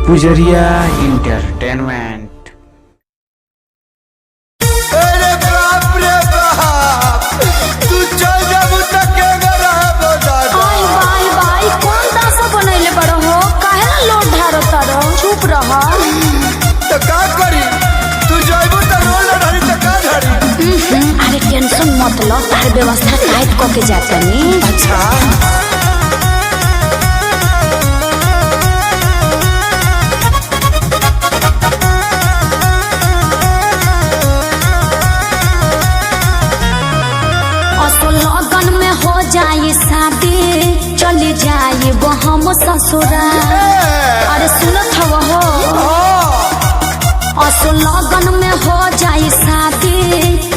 पुजरिया इंटरटेनमेंट। अरे बाप रे बाप, तू चल जाबू त के गराब दादा। आई भाई कौन दासा बनैले बड़ो हो, काहे ना लोड धारो तारो, चुप रह। तो का करी, तू जाबू त रोल धरी त का धरी। अरे टेंशन मत लो, तार व्यवस्था टाइट क के जातनी। अच्छा लगन में हो जाए शादी, चली जाए वो हम ससुरा। अरे सुनत हो असो लगन में हो जाए शादी,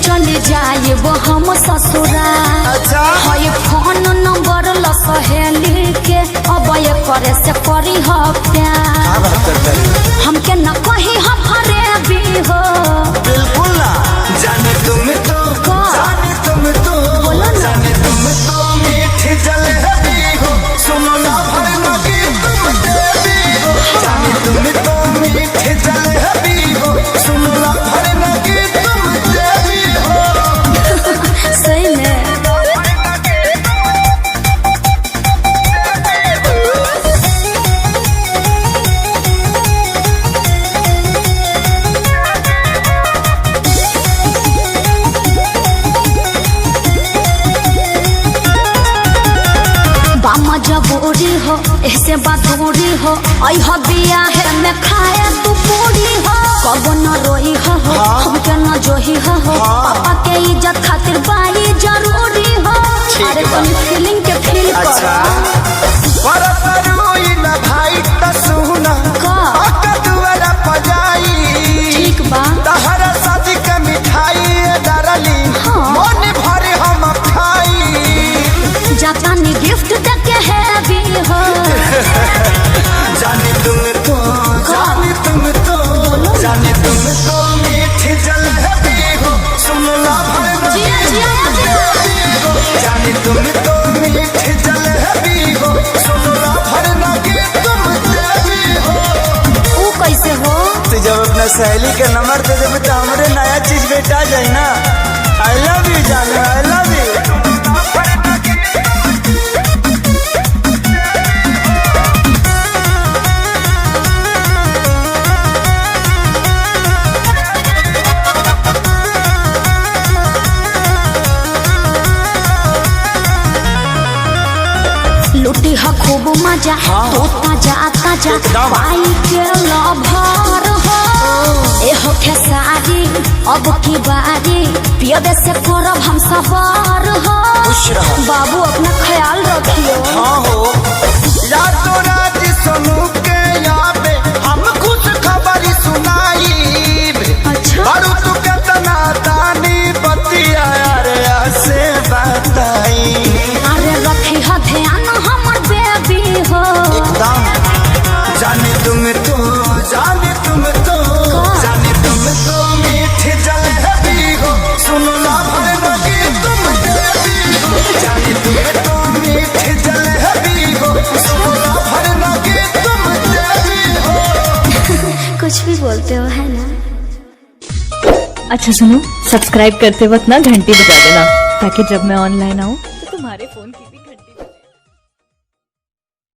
चली जाए वो हम ससुरा। अच्छा है फोन नंबर ल सहेली के, अब ये करे से करी हो प्यार। हमके न कही हम फरे भी हो, बिल्कुल ना जाने तुम तो जाने तुम तो बोलो ना। जाने तुम तो मीठी जलेबी हो, सुनो ना भर लगी तुम देवी हो। जाने तुम तो मीठी जलेबी हो, सुनो ना भर लगी तुम देवी हो। सही में जबूरी हो, ऐसे बदूरी हो, आई बिया है मैं खाए तू पूरी हो। कबो न रोई हो, हमके न जोही हो, पापा के इज्जत खातिर बाई जरूरी हो। अरे तनी फीलिंग के फील अच्छा पर तरुई न भाई त सुना का पक्का दुआरा पजाई। ठीक बा तहरा शादी के मिठाई डरली मन भरे हम खाई। जाता नी गिफ्ट देके है भी हो। जाने तुम तो जाने तुम तो जाने तुम तो मीठी जलेबी हो, सुनो ना भर जिया जिया जाने तुम तो मीठी जलेबी हो, सुनो ना भर लगी तुम देवी हो। वो कैसे हो? तू जब अपना सहेली के नंबर दे देबे तो हमरे नया चीज बेटा जाए ना। आई लव यू जाने, आई लव यू। लुटी ह खूब मजा, तो ताजा ताजा पाई के लभर हो। ए हो खेसारी अब की बारी, पियबे से करब हम सवार हो। बाबू अपना ख्याल रखियो। हाँ हो रातों रात सोनू के याबे हम खुश खबरी सुनाई। अच्छा बारू तू कितना दानी बतिया रे से बताई। अरे रखी ह ध्यान हमर बेबी हो। एकदम जाने तुम तो जाने तुम तो जाने तुम तो मीठी जलेबी हो, सुनो ना भर लगी तुम देवी हो। जाने तुम तो मीठी जलेबी हो, सुनो ना भर लगी तुम देवी हो। कुछ भी बोलते हो है ना। अच्छा सुनो, सब्सक्राइब करते वक्त ना घंटी बजा देना, ताकि जब मैं ऑनलाइन आऊँ तो तुम्हारे फोन की